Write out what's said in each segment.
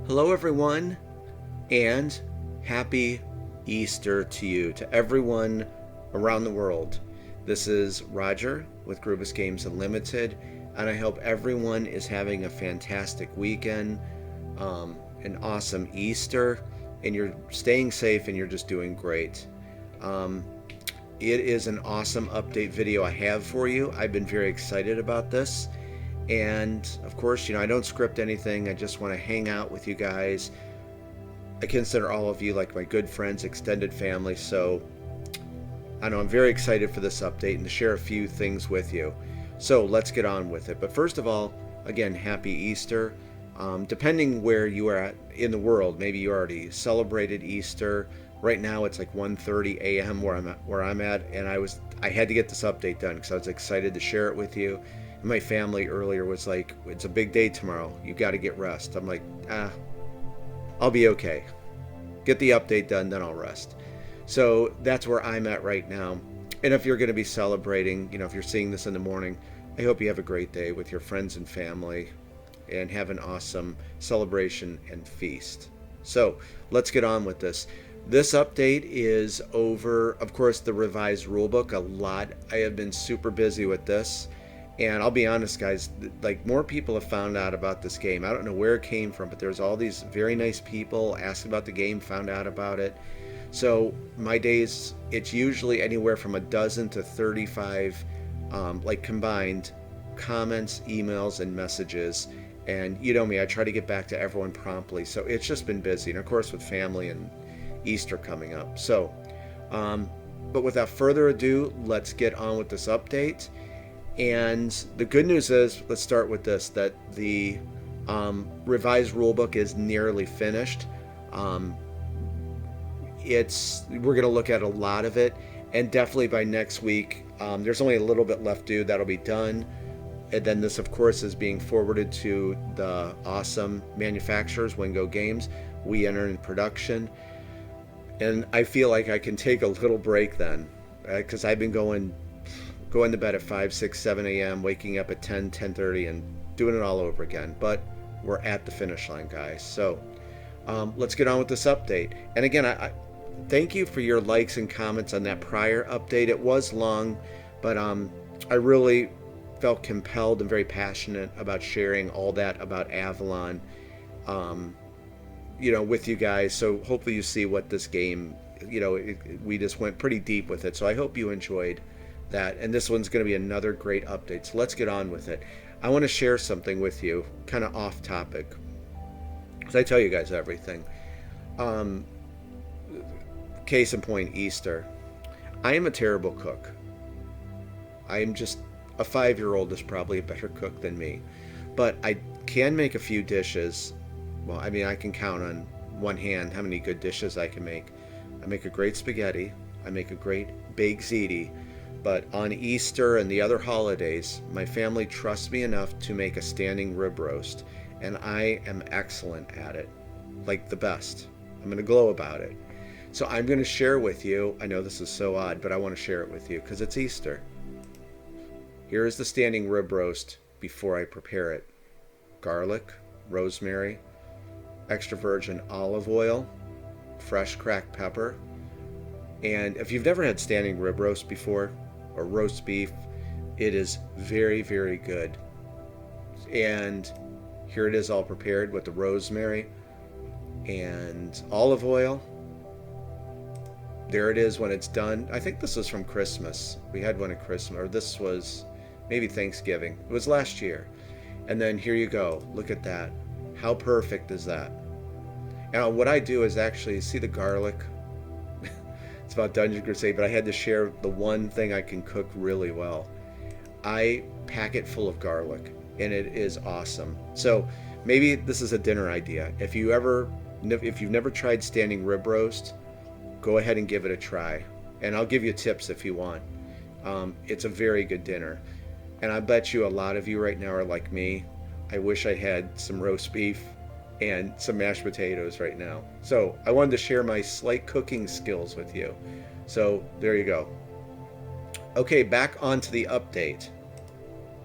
Hello, everyone, and happy Easter to you, to everyone around the world. This is Roger with Grubus Games Unlimited, and I hope everyone is having a fantastic weekend, an awesome Easter, and you're staying safe and you're just doing great. Um, it is an awesome update video I have for you. I've been very excited about this. And of course, I don't script anything. I just want to hang out with you guys. I consider all of you like my good friends, extended family. So I know I'm very excited for this update and to share a few things with you. So let's get on with it. But first of all, again, happy Easter. Depending where you are at in the world, maybe you already celebrated Easter. Right now it's like 1:30 a.m. where I'm at, and I had to get this update done because I was excited to share it with you. And my family earlier was like, "It's a big day tomorrow. You got to get rest." I'm like, I'll be okay. Get the update done, then I'll rest. So that's where I'm at right now. And if you're going to be celebrating, if you're seeing this in the morning, I hope you have a great day with your friends and family and have an awesome celebration and feast. So let's get on with this. This update is over, of course, the revised rulebook. I have been super busy with this. And I'll be honest, guys, like more people have found out about this game. I don't know where it came from, but there's all these very nice people asking about the game, found out about it. So my days, it's usually anywhere from a dozen to 35, like combined comments, emails, and messages. And you know me, I try to get back to everyone promptly. So it's just been busy. And of course, with family and Easter coming up. So, but without further ado, let's get on with this update. And the good news is, let's start with this, that the revised rulebook is nearly finished. We're going to look at a lot of it, and definitely by next week, there's only a little bit left due. That'll be done. And then this, of course, is being forwarded to the awesome manufacturers, Wingo Games. We enter in production. And I feel like I can take a little break then, because I've been going to bed at 5, 6, 7 a.m., waking up at 10, 10:30, and doing it all over again. But we're at the finish line, guys. So let's get on with this update. And again, I thank you for your likes and comments on that prior update. It was long, but I really felt compelled and very passionate about sharing all that about Avalon, with you guys. So hopefully you see what this game, we just went pretty deep with it. So I hope you enjoyed that. And this one's going to be another great update. So let's get on with it. I want to share something with you, kind of off topic, because I tell you guys everything. Case in point, Easter. I am a terrible cook. I am just a 5-year-old is probably a better cook than me. But I can make a few dishes. Well, I mean, I can count on one hand how many good dishes I can make. I make a great spaghetti. I make a great baked ziti. But on Easter and the other holidays, my family trusts me enough to make a standing rib roast. And I am excellent at it. Like the best. I'm going to glow about it. So I'm going to share with you. I know this is so odd, but I want to share it with you because it's Easter. Here is the standing rib roast before I prepare it. Garlic, rosemary, extra virgin olive oil, fresh cracked pepper. And if you've never had standing rib roast before, or roast beef, it is very, very good. And here it is all prepared with the rosemary and olive oil. There it is when it's done. I think this is from Christmas. We had one at Christmas, or this was maybe Thanksgiving. It was last year. And then here you go. Look at that. How perfect is that? Now what I do is actually, see the garlic? It's about Dungeon Crusade, but I had to share the one thing I can cook really well. I pack it full of garlic, and it is awesome. So maybe this is a dinner idea. If you've never tried standing rib roast, go ahead and give it a try. And I'll give you tips if you want. It's a very good dinner. And I bet you a lot of you right now are like me. I wish I had some roast beef and some mashed potatoes right now. So I wanted to share my slight cooking skills with you. So there you go. Okay, back onto the update.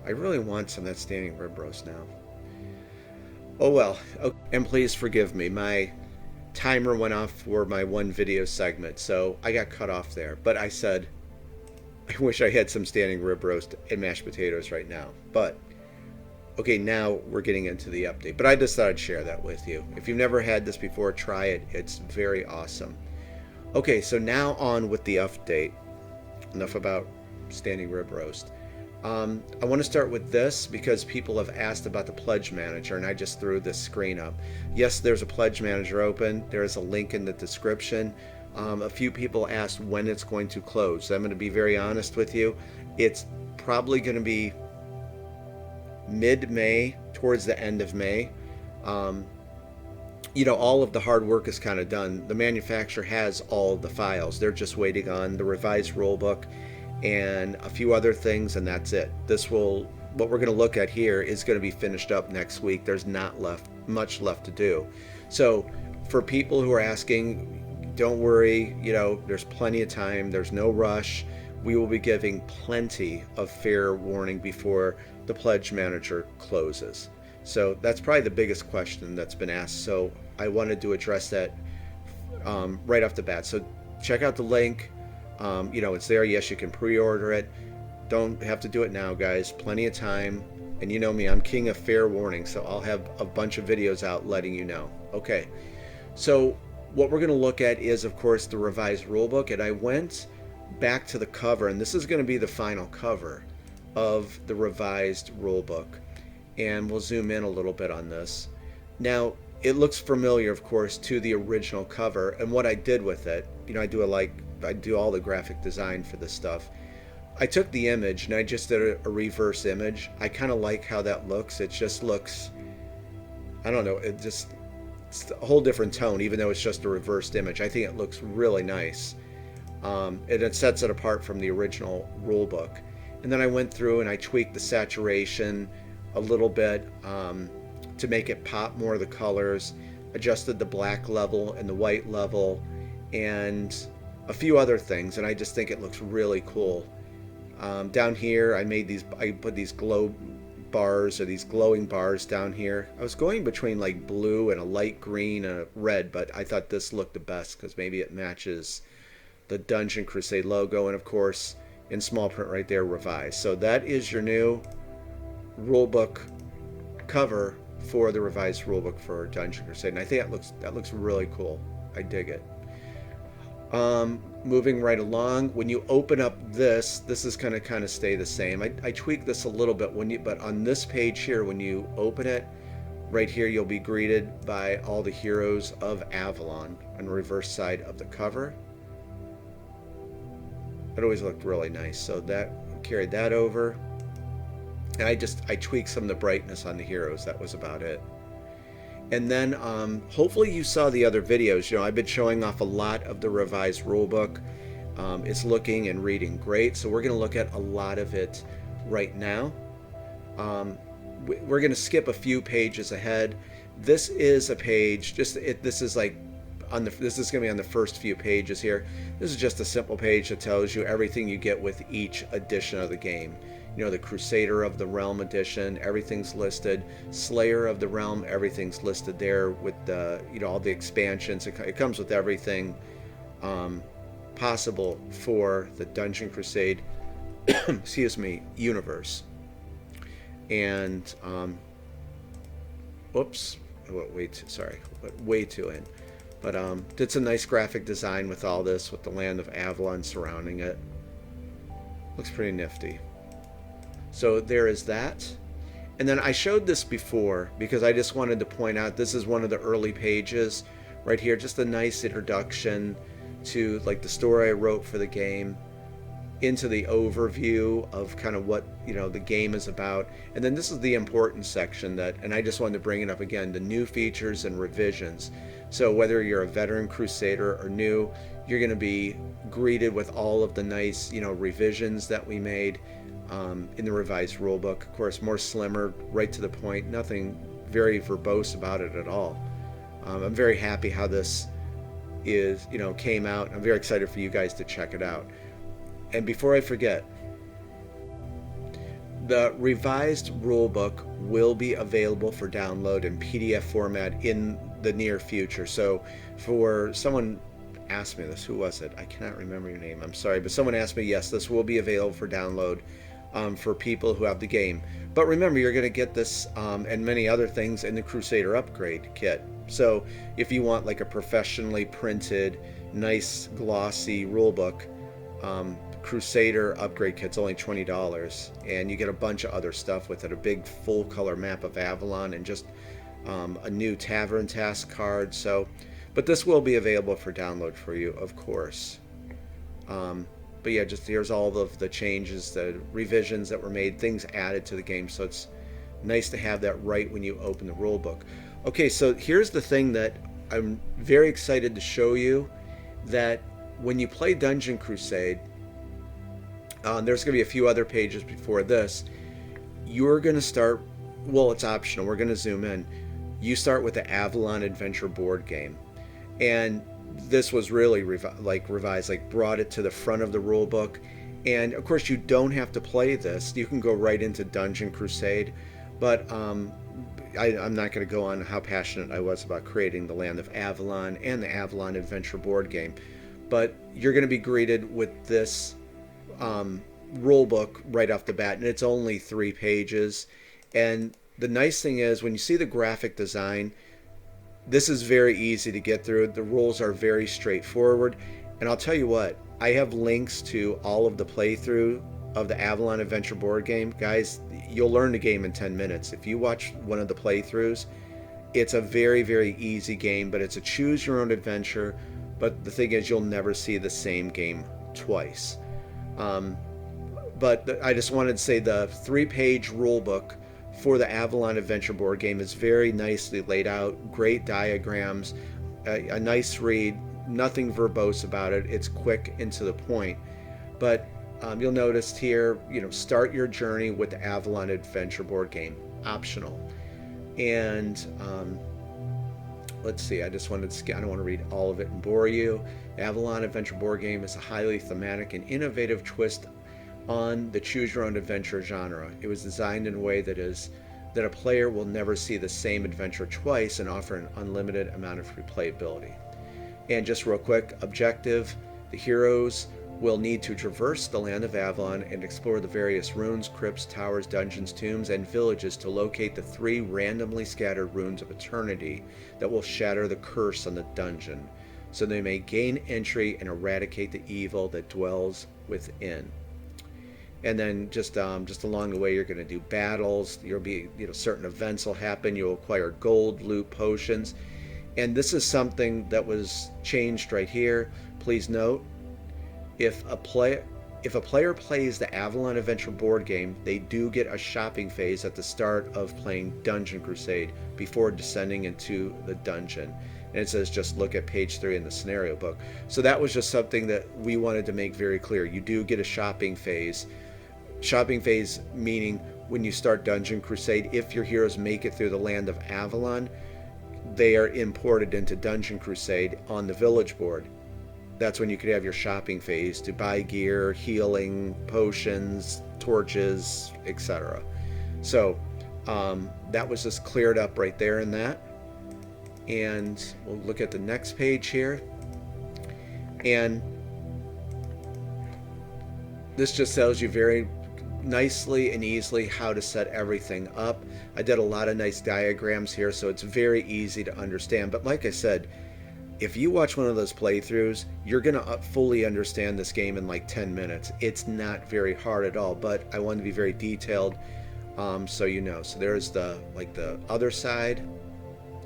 I really want some of that standing rib roast now. Oh well, okay. And please forgive me. My timer went off for my one video segment, so I got cut off there. But I said, I wish I had some standing rib roast and mashed potatoes right now. But okay, now we're getting into the update. But I just thought I'd share that with you. If you've never had this before, try it. It's very awesome. Okay, so now on with the update. Enough about standing rib roast. I want to start with this because people have asked about the pledge manager, and I just threw this screen up. Yes, there's a pledge manager open. There's a link in the description. A few people asked when it's going to close. I'm going to be very honest with you. It's probably going to be mid-May, towards the end of May. All of the hard work is kind of done. The manufacturer has all of the files. They're just waiting on the revised rulebook and a few other things, and that's it. What we're going to look at here is going to be finished up next week. There's not much left to do. So for people who are asking, don't worry, there's plenty of time. There's no rush. We will be giving plenty of fair warning before the pledge manager closes. So that's probably the biggest question that's been asked. So I wanted to address that right off the bat. So check out the link. It's there. Yes, you can pre-order it. Don't have to do it now, guys. Plenty of time. And you know me, I'm king of fair warning, so I'll have a bunch of videos out letting you know. Okay, so what we're going to look at is, of course, the revised rulebook. And I went back to the cover, and this is going to be the final cover of the revised rulebook. And we'll zoom in a little bit on this. Now, it looks familiar, of course, to the original cover. And what I did with it, I do all the graphic design for this stuff. I took the image and I just did a reverse image. I kind of like how that looks. It just looks, I don't know, it's a whole different tone, even though it's just a reversed image. I think it looks really nice. And it sets it apart from the original rulebook. And then I went through and I tweaked the saturation a little bit to make it pop more of the colors, adjusted the black level and the white level, and a few other things, and I just think it looks really cool. Down here I put these glow bars, or these glowing bars down here. I was going between like blue and a light green and a red, but I thought this looked the best because maybe it matches the Dungeon Crusade logo, and of course in small print right there, revised. So that is your new rulebook cover for the revised rulebook for Dungeon Crusade, and I think that looks really cool. I dig it. Moving right along, when you open up this is going to kind of stay the same. I tweaked this a little bit but on this page here, when you open it, right here you'll be greeted by all the heroes of Avalon on the reverse side of the cover. It always looked really nice, so that carried that over. And I tweaked some of the brightness on the heroes. That was about it. And then hopefully you saw the other videos. I've been showing off a lot of the revised rulebook. It's looking and reading great, so we're going to look at a lot of it right now. We're going to skip a few pages ahead. This is a page, this is like this is going to be on the first few pages here. This is just a simple page that tells you everything you get with each edition of the game. The Crusader of the Realm edition, everything's listed. Slayer of the Realm, everything's listed there with the, all the expansions. It comes with everything possible for the Dungeon Crusade, excuse me, universe. And, oops, I went way too in. But did some nice graphic design with all this, with the land of Avalon surrounding it. Looks pretty nifty. So there is that. And then I showed this before because I just wanted to point out this is one of the early pages right here. Just a nice introduction to like the story I wrote for the game, into the overview of kind of what the game is about. And then this is the important section and I just wanted to bring it up again, the new features and revisions. So whether you're a veteran Crusader or new, you're going to be greeted with all of the nice revisions that we made in the revised rulebook. Of course, more slimmer, right to the point, nothing very verbose about it at all. I'm very happy how this came out. I'm very excited for you guys to check it out. And before I forget, The revised rulebook will be available for download in PDF format in the near future. So for someone asked me this, who was it? I cannot remember your name. I'm sorry, but someone asked me, yes, this will be available for download for people who have the game. But remember, you're going to get this and many other things in the Crusader upgrade kit. So if you want like a professionally printed, nice, glossy rulebook, Crusader upgrade kit's only $20, and you get a bunch of other stuff with it, a big full color map of Avalon and just a new tavern task card. So, but this will be available for download for you, of course. But yeah, just here's all of the changes, the revisions that were made, things added to the game. So it's nice to have that right when you open the rulebook. Okay, so here's the thing that I'm very excited to show you, that when you play Dungeon Crusade, there's going to be a few other pages before this. You're going to start, well, it's optional. We're going to zoom in. You start with the Avalon Adventure board game. And this was really revised, like brought it to the front of the rule book. And of course, you don't have to play this. You can go right into Dungeon Crusade. But I'm not going to go on how passionate I was about creating the Land of Avalon and the Avalon Adventure board game. But you're going to be greeted with this rule book right off the bat, and it's only 3 pages. And the nice thing is, when you see the graphic design, this is very easy to get through. The rules are very straightforward, and I'll tell you what, I have links to all of the playthrough of the Avalon Adventure board game. Guys, you'll learn the game in 10 minutes. If you watch one of the playthroughs, it's a very, very easy game, but it's a choose your own adventure. But the thing is, you'll never see the same game twice. But I just wanted to say the 3-page rule book for the Avalon Adventure board game is very nicely laid out, great diagrams, a nice read, nothing verbose about it. It's quick and to the point. But you'll notice here, start your journey with the Avalon Adventure board game, optional. And let's see, I just wanted to, I don't want to read all of it and bore you. The Avalon Adventure board game is a highly thematic and innovative twist on the choose your own adventure genre. It was designed in a way that a player will never see the same adventure twice and offer an unlimited amount of replayability. And just real quick, objective: the heroes will need to traverse the Land of Avalon and explore the various ruins, crypts, towers, dungeons, tombs, and villages to locate the 3 randomly scattered runes of eternity that will shatter the curse on the dungeon, so they may gain entry and eradicate the evil that dwells within. And then just along the way, you're going to do battles. You'll be, certain events will happen. You'll acquire gold, loot, potions. And this is something that was changed right here. Please note, if a player plays the Avalon Adventure board game, they do get a shopping phase at the start of playing Dungeon Crusade before descending into the dungeon. And it says just look at page 3 in the scenario book. So that was just something that we wanted to make very clear. You do get a shopping phase. Shopping phase meaning when you start Dungeon Crusade, if your heroes make it through the Land of Avalon, they are imported into Dungeon Crusade on the village board. That's when you could have your shopping phase to buy gear, healing, potions, torches, etc. So that was just cleared up right there in that. And we'll look at the next page here. And this just tells you very nicely and easily how to set everything up. I did a lot of nice diagrams here, so it's very easy to understand. But like I said, if you watch one of those playthroughs, you're going to fully understand this game in like 10 minutes. It's not very hard at all, but I want to be very detailed, so you know. So there's the other side,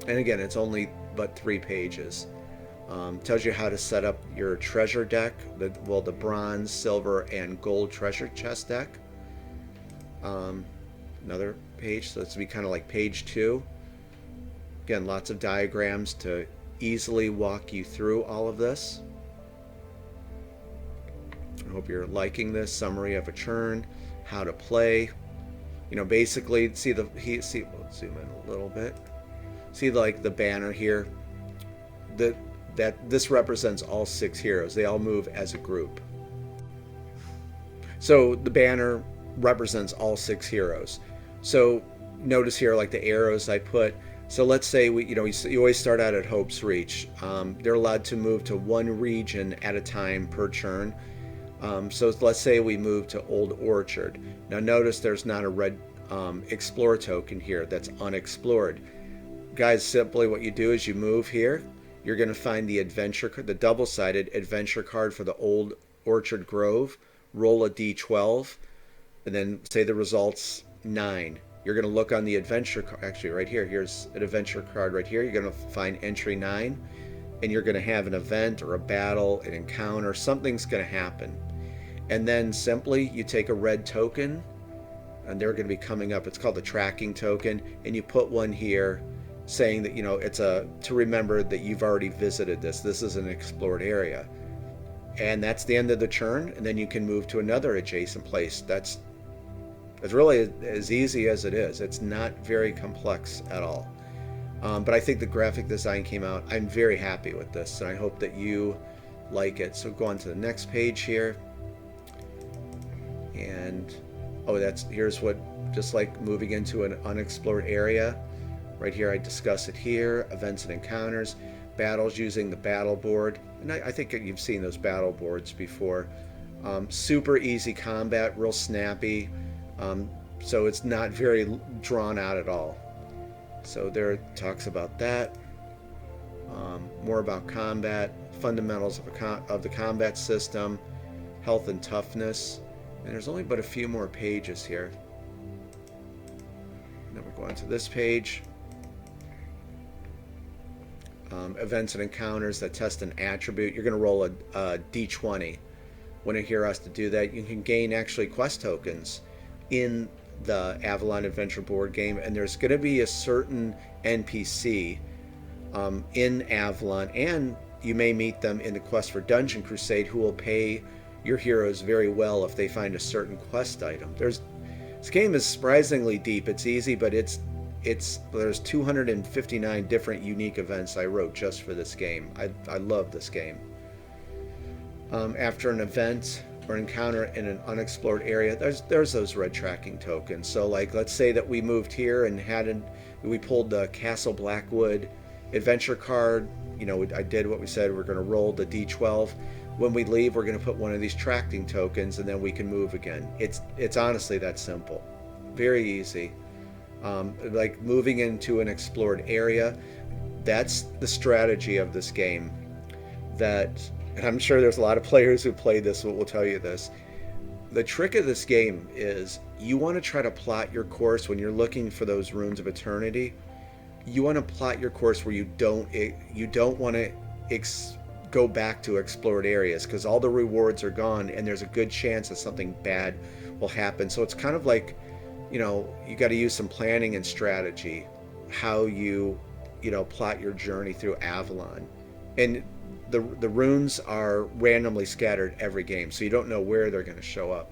and again, it's only but 3 pages. Tells you how to set up your treasure deck, the bronze, silver, and gold treasure chest deck. Another page, so this will be kind of like page 2. Again, lots of diagrams to easily walk you through all of this. I hope you're liking this summary of a churn, how to play. Basically, we'll zoom in a little bit. See the banner here. That this represents all 6 heroes. They all move as a group. So the banner represents all 6 heroes. So notice here, like the arrows I put. So let's say you always start out at Hope's Reach. They're allowed to move to 1 region at a time per turn. So let's say we move to Old Orchard. Now notice there's not a red Explore token here that's unexplored. Guys, simply what you do is you move here. You're going to find the the double-sided adventure card for the Old Orchard Grove. Roll a d12, and then say the result's 9. You're going to look on the adventure card. Actually, right here. Here's an adventure card right here. You're going to find entry 9, and you're going to have an event or a battle, an encounter. Something's going to happen. And then simply you take a red token, and they're going to be coming up. It's called the tracking token, and you put one here saying that, it's to remember that you've already visited this. This is an explored area. And that's the end of the turn, and then you can move to another adjacent place. It's really as easy as it is. It's not very complex at all. But I think the graphic design came out. I'm very happy with this, and I hope that you like it. So go on to the next page here. And here's what, just like moving into an unexplored area. Right here, I discuss it here. Events and encounters, battles using the battle board. And I think you've seen those battle boards before. Super easy combat, real snappy. So it's not very drawn out at all. So there it talks about that. More about combat, fundamentals of the combat system, health and toughness. And there's only but a few more pages here. Then we're going to this page. Events and encounters that test an attribute. You're going to roll a d20. When a hero has to do that, you can gain actually quest tokens in the Avalon Adventure board game, and there's going to be a certain NPC in Avalon, and you may meet them in the quest for Dungeon Crusade, who will pay your heroes very well if they find a certain quest item. This game is surprisingly deep. It's easy, but there's 259 different unique events I wrote just for this game. I love this game. After an event or encounter in an unexplored area, there's those red tracking tokens. So like, let's say that we moved here and we pulled the Castle Blackwood adventure card. I did what we said. We're going to roll the d12. When we leave, we're going to put one of these tracking tokens, and then we can move again. It's honestly that simple. Very easy. Like moving into an explored area, that's the strategy of this game. And I'm sure there's a lot of players who play this who will tell you this. The trick of this game is you want to try to plot your course when you're looking for those runes of eternity. You want to plot your course where you don't want to go back to explored areas, because all the rewards are gone and there's a good chance that something bad will happen. So it's kind of like, you got to use some planning and strategy how you plot your journey through Avalon. And the runes are randomly scattered every game, so you don't know where they're going to show up.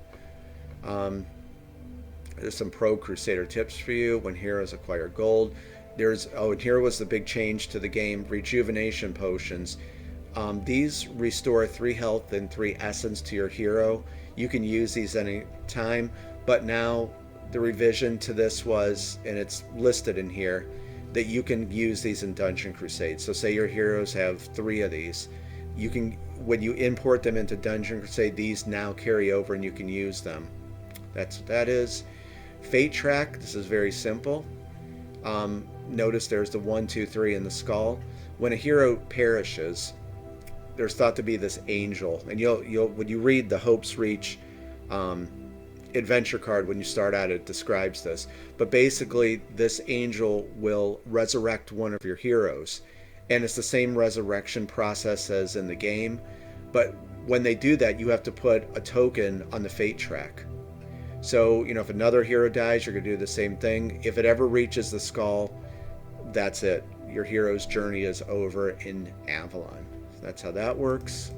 There's some pro Crusader tips for you when heroes acquire gold. And here was the big change to the game: rejuvenation potions. These restore 3 health and 3 essence to your hero. You can use these any time, but now the revision to this was, and it's listed in here, that you can use these in Dungeon Crusade. So say your heroes have 3 of these. You can, when you import them into Dungeon Crusade, these now carry over and you can use them. That's what that is. Fate track, this is very simple. Notice there's the 1, 2, 3 in the skull. When a hero perishes, there's thought to be this angel, and you'll when you read the Hope's Reach adventure card, when you start out, it describes this. But basically, this angel will resurrect one of your heroes, and it's the same resurrection process as in the game. But when they do that, you have to put a token on the fate track. So if another hero dies, you're going to do the same thing. If it ever reaches the skull, that's it. Your hero's journey is over in Avalon. So that's how that works.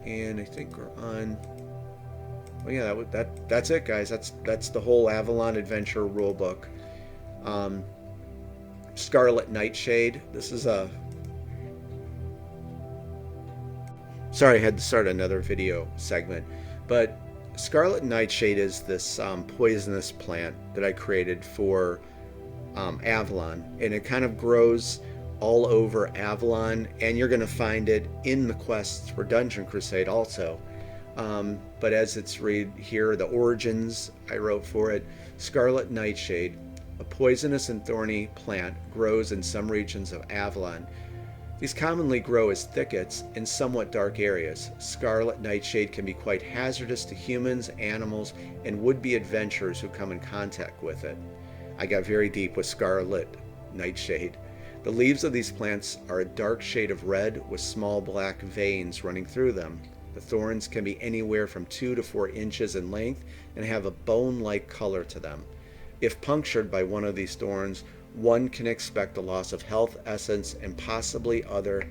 And I think we're on. Well, yeah, that's it, guys. That's the whole Avalon Adventure rulebook. Scarlet Nightshade. This is a. Sorry, I had to start another video segment, but Scarlet Nightshade is this poisonous plant that I created for Avalon, and it kind of grows all over Avalon, and you're going to find it in the quests for Dungeon Crusade also. But as it's read here, the origins I wrote for it: Scarlet Nightshade, a poisonous and thorny plant, grows in some regions of Avalon. These commonly grow as thickets in somewhat dark areas. Scarlet Nightshade can be quite hazardous to humans, animals, and would-be adventurers who come in contact with it. I got very deep with Scarlet Nightshade. The leaves of these plants are a dark shade of red with small black veins running through them. The thorns can be anywhere from 2 to 4 inches in length and have a bone-like color to them. If punctured by one of these thorns, one can expect a loss of health, essence, and possibly other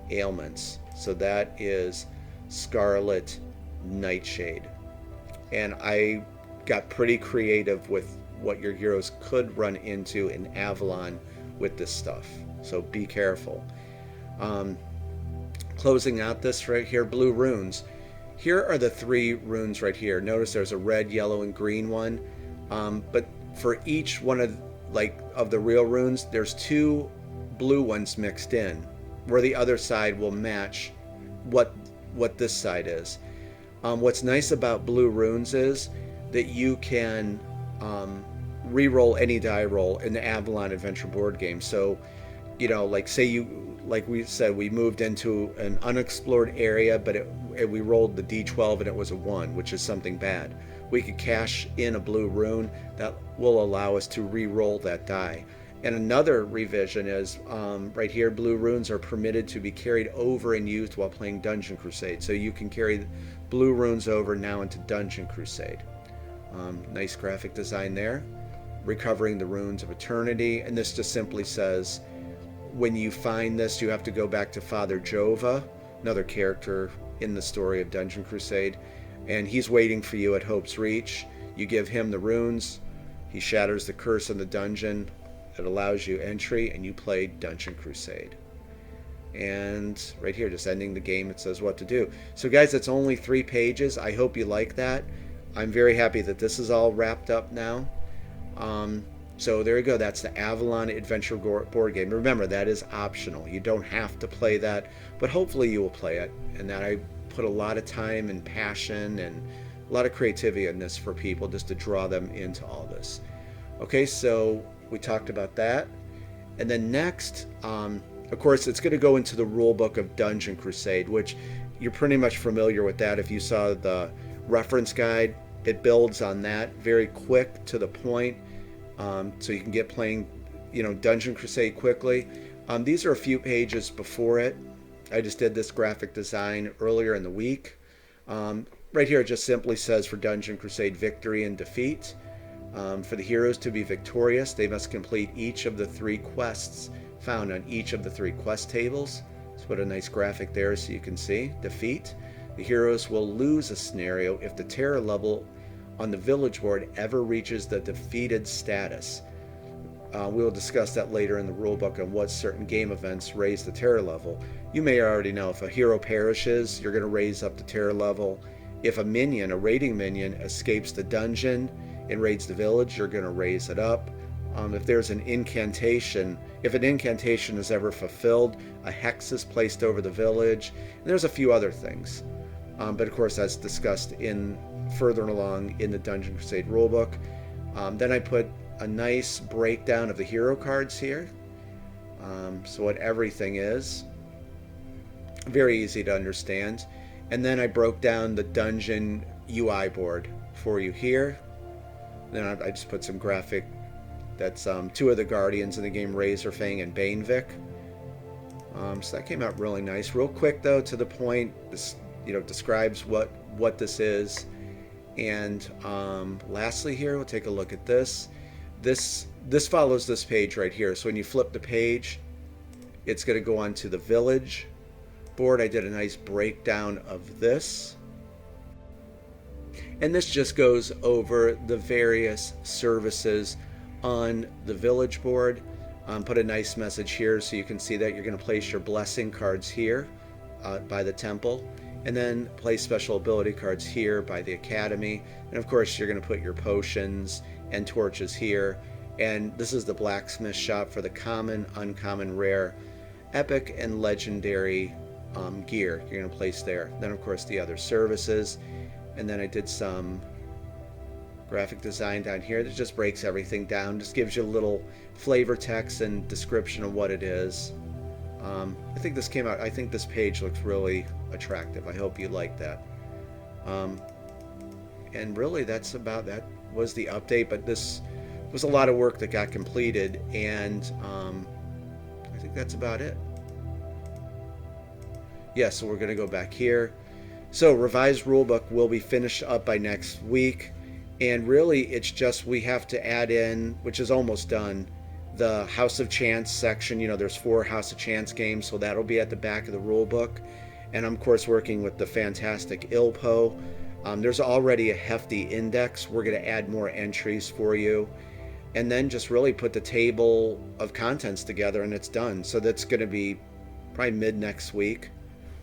ailments. So that is Scarlet Nightshade. And I got pretty creative with what your heroes could run into in Avalon with this stuff. So be careful. Closing out this right here, blue runes. Here are the 3 runes right here. Notice there's a red, yellow, and green one. But for each one of the real runes, there's 2 blue ones mixed in, where the other side will match what this side is. What's nice about blue runes is that you can re-roll any die roll in the Avalon Adventure board game. So, like we said, we moved into an unexplored area, but we rolled the D12 and it was a 1, which is something bad. We could cash in a blue rune that will allow us to re-roll that die. And another revision is right here, blue runes are permitted to be carried over and used while playing Dungeon Crusade. So you can carry blue runes over now into Dungeon Crusade. Nice graphic design there. Recovering the Runes of Eternity. And this just simply says, when you find this, you have to go back to Father Jova, another character in the story of Dungeon Crusade, and he's waiting for you at Hope's Reach. You give him the runes, he shatters the curse in the dungeon, it allows you entry, and you play Dungeon Crusade. And right here, just ending the game, it says what to do. So guys, it's only 3 pages. I hope you like that. I'm very happy that this is all wrapped up now. So there you go. That's the Avalon Adventure board game. Remember, that is optional. You don't have to play that, but hopefully you will play it. And that I put a lot of time and passion and a lot of creativity in this for people, just to draw them into all this. Okay, so we talked about that. And then next, of course, it's going to go into the rule book of Dungeon Crusade, which you're pretty much familiar with that. If you saw the reference guide, it builds on that, very quick, to the point. So you can get playing, Dungeon Crusade quickly. These are a few pages before it. I just did this graphic design earlier in the week. Right here it just simply says, for Dungeon Crusade, victory and defeat. For the heroes to be victorious, they must complete each of the 3 quests found on each of the 3 quest tables. Let's put a nice graphic there so you can see. Defeat. The heroes will lose a scenario if the terror level on the village board ever reaches the defeated status. We will discuss that later in the rulebook on what certain game events raise the terror level. You may already know, if a hero perishes, you're going to raise up the terror level. If a minion, a raiding minion, escapes the dungeon and raids the village, you're going to raise it up. If there's an incantation, if an incantation is ever fulfilled, a hex is placed over the village. And there's a few other things. But of course, that's discussed further along in the Dungeon Crusade rulebook. Then I put a nice breakdown of the hero cards here. So what everything is. Very easy to understand. And then I broke down the dungeon UI board for you here. Then I just put some graphic. That's 2 of the guardians in the game, Razorfang and Banevik. So that came out really nice. Real quick though, to the point. This describes what this is. And lastly here, we'll take a look at this. This follows this page right here. So when you flip the page, it's going to go on to the village board. I did a nice breakdown of this. And this just goes over the various services on the village board. Put a nice message here so you can see that you're going to place your blessing cards here by the temple. and then place special ability cards here by the Academy. And of course you're going to put your potions and torches here. And this is the blacksmith shop for the common, uncommon, rare, epic, and legendary gear you're going to place there. Then of course the other services. And then I did some graphic design down here that just breaks everything down, just gives you a little flavor text and description of what it is. I think this came out, I think this page looks really attractive. I hope you like that. And really that was the update, but this was a lot of work that got completed, and I think that's about it. Yeah, so we're going to go back here. So revised rulebook will be finished up by next week, and really it's just we have to add in, which is almost done, the House of Chance section. You know, there's 4 House of Chance games, so that'll be at the back of the rulebook. And I'm of course working with the fantastic Ilpo. There's already a hefty index. We're going to add more entries for you, and then just really put the table of contents together, and it's done. So that's going to be probably mid next week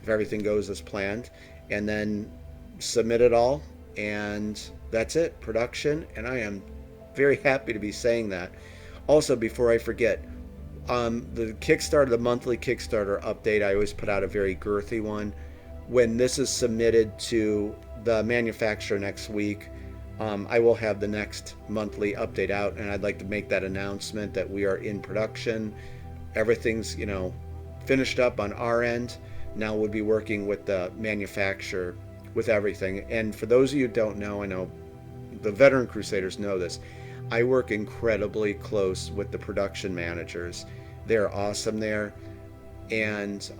if everything goes as planned, and then submit it all, and that's it, production. And I am very happy to be saying that. Also, before I forget, the Kickstarter, the monthly Kickstarter update, I always put out a very girthy one. When this is submitted to the manufacturer next week, I will have the next monthly update out, and I'd like to make that announcement that we are in production. Everything's, you know, finished up on our end. Now we'll be working with the manufacturer with everything. And for those of you who don't know, I know the veteran Crusaders know this, I work incredibly close with the production managers. They're awesome there, and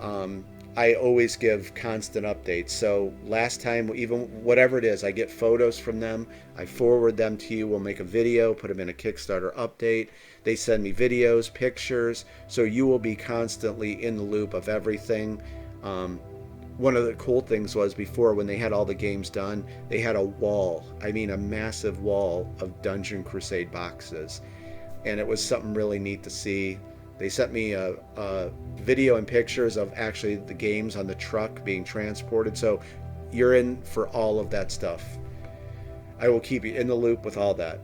I always give constant updates. So last time, even whatever it is, I get photos from them, I forward them to you, we'll make a video, put them in a Kickstarter update, they send me videos, pictures, so you will be constantly in the loop of everything. One of the cool things was, before, when they had all the games done, they had a wall, I mean a massive wall of Dungeon Crusade boxes, and it was something really neat to see. They sent me a video and pictures of actually the games on the truck being transported, so you're in for all of that stuff. I will keep you in the loop with all that.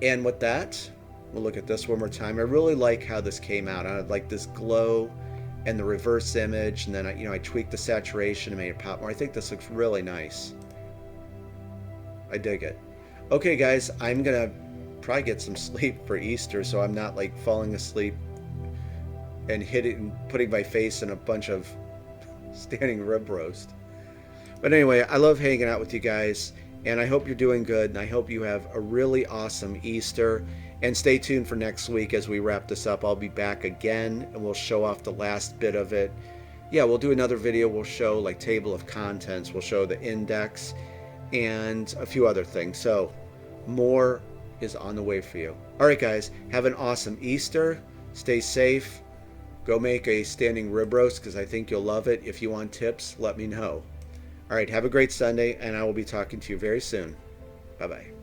And with that, we'll look at this one more time. I really like how this came out. I like this glow and the reverse image, and then I tweaked the saturation and made it pop more. I think this looks really nice. I dig it. Okay guys, I'm gonna probably get some sleep for Easter, so I'm not like falling asleep and putting my face in a bunch of standing rib roast. But anyway, I love hanging out with you guys, and I hope you're doing good, and I hope you have a really awesome Easter. And stay tuned for next week as we wrap this up. I'll be back again, and we'll show off the last bit of it. Yeah, we'll do another video. We'll show like table of contents. We'll show the index and a few other things. So more is on the way for you. All right, guys, have an awesome Easter. Stay safe. Go make a standing rib roast, because I think you'll love it. If you want tips, let me know. All right, have a great Sunday, and I will be talking to you very soon. Bye-bye.